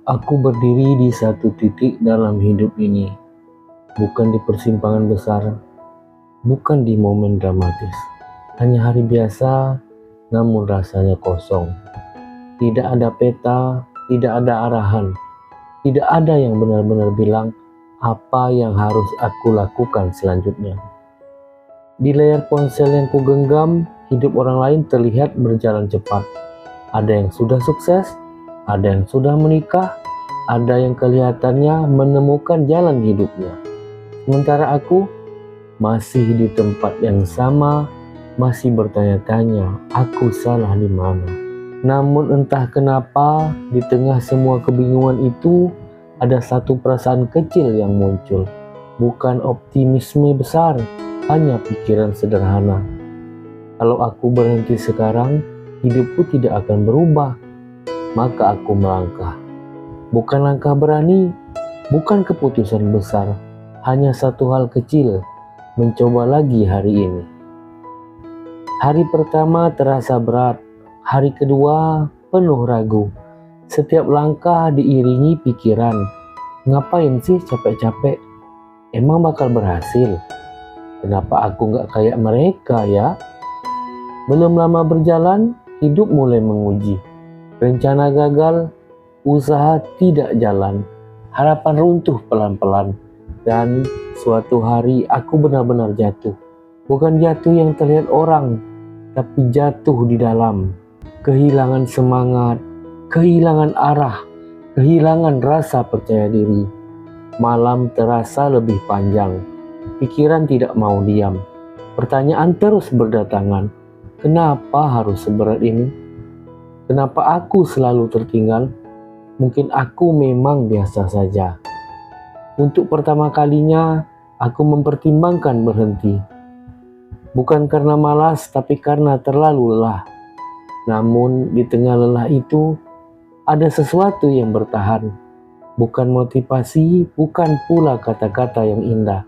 Aku berdiri di satu titik dalam hidup ini, bukan di persimpangan besar, bukan di momen dramatis. Hanya hari biasa, namun rasanya kosong. Tidak ada peta, tidak ada arahan, tidak ada yang benar-benar bilang apa yang harus aku lakukan selanjutnya. Di layar ponsel yang kugenggam, hidup orang lain terlihat berjalan cepat. Ada yang sudah sukses, ada yang sudah menikah, ada yang kelihatannya menemukan jalan hidupnya. Sementara aku masih di tempat yang sama, masih bertanya-tanya, aku salah di mana? Namun entah kenapa, di tengah semua kebingungan itu, ada satu perasaan kecil yang muncul. Bukan optimisme besar, hanya pikiran sederhana. Kalau aku berhenti sekarang, hidupku tidak akan berubah. Maka aku melangkah. Bukan langkah berani, bukan keputusan besar, hanya satu hal kecil, mencoba lagi hari ini. Hari pertama terasa berat, hari kedua penuh ragu. Setiap langkah diiringi pikiran, ngapain sih capek-capek? Emang bakal berhasil? Kenapa aku gak kayak mereka ya? Belum lama berjalan, hidup mulai menguji. Rencana gagal, usaha tidak jalan, harapan runtuh pelan-pelan. Dan suatu hari aku benar-benar jatuh. Bukan jatuh yang terlihat orang, tapi jatuh di dalam. Kehilangan semangat, kehilangan arah, kehilangan rasa percaya diri. Malam terasa lebih panjang, pikiran tidak mau diam. Pertanyaan terus berdatangan, kenapa harus seberat ini? Kenapa aku selalu tertinggal? Mungkin aku memang biasa saja. Untuk pertama kalinya, aku mempertimbangkan berhenti. Bukan karena malas, tapi karena terlalu lelah. Namun di tengah lelah itu, ada sesuatu yang bertahan. Bukan motivasi, bukan pula kata-kata yang indah.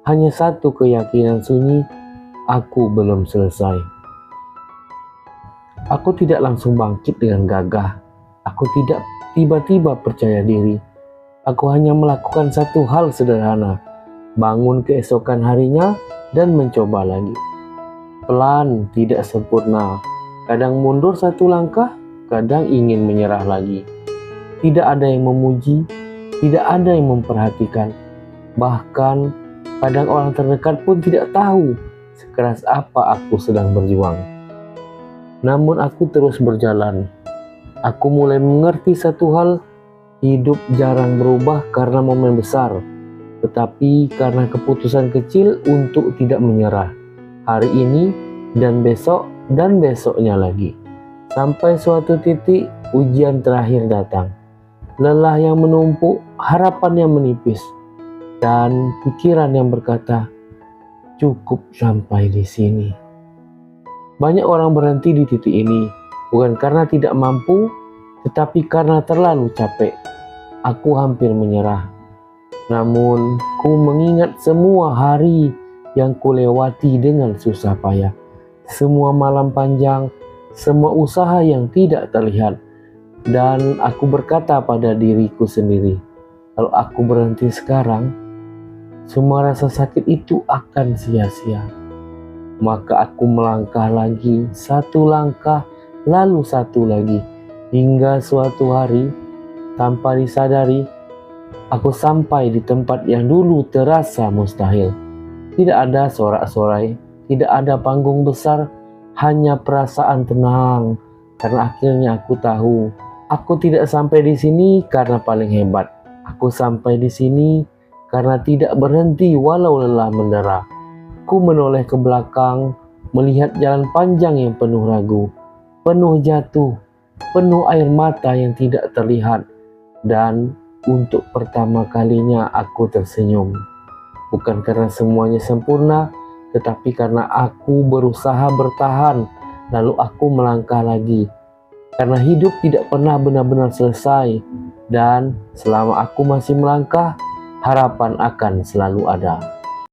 Hanya satu keyakinan sunyi, aku belum selesai. Aku tidak langsung bangkit dengan gagah. Aku tidak tiba-tiba percaya diri. Aku hanya melakukan satu hal sederhana, bangun keesokan harinya dan mencoba lagi. Pelan, tidak sempurna. Kadang mundur satu langkah, kadang ingin menyerah lagi. Tidak ada yang memuji, tidak ada yang memperhatikan. Bahkan kadang orang terdekat pun tidak tahu sekeras apa aku sedang berjuang. Namun aku terus berjalan. Aku mulai mengerti satu hal, hidup jarang berubah karena momen besar, tetapi karena keputusan kecil untuk tidak menyerah. Hari ini dan besok dan besoknya lagi. Sampai suatu titik ujian terakhir datang. Lelah yang menumpuk, harapan yang menipis, dan pikiran yang berkata, cukup sampai di sini. Banyak orang berhenti di titik ini, bukan karena tidak mampu, tetapi karena terlalu capek. Aku hampir menyerah. Namun, ku mengingat semua hari yang kulewati dengan susah payah. Semua malam panjang, semua usaha yang tidak terlihat. Dan aku berkata pada diriku sendiri, kalau aku berhenti sekarang, semua rasa sakit itu akan sia-sia. Maka aku melangkah lagi, satu langkah, lalu satu lagi. Hingga suatu hari, tanpa disadari, aku sampai di tempat yang dulu terasa mustahil. Tidak ada sorak-sorai, tidak ada panggung besar, hanya perasaan tenang. Karena akhirnya aku tahu, aku tidak sampai di sini karena paling hebat. Aku sampai di sini karena tidak berhenti walau lelah mendera. Aku menoleh ke belakang, melihat jalan panjang yang penuh ragu, penuh jatuh, penuh air mata yang tidak terlihat. Dan untuk pertama kalinya aku tersenyum. Bukan karena semuanya sempurna, tetapi karena aku berusaha bertahan, lalu aku melangkah lagi. Karena hidup tidak pernah benar-benar selesai, dan selama aku masih melangkah, harapan akan selalu ada.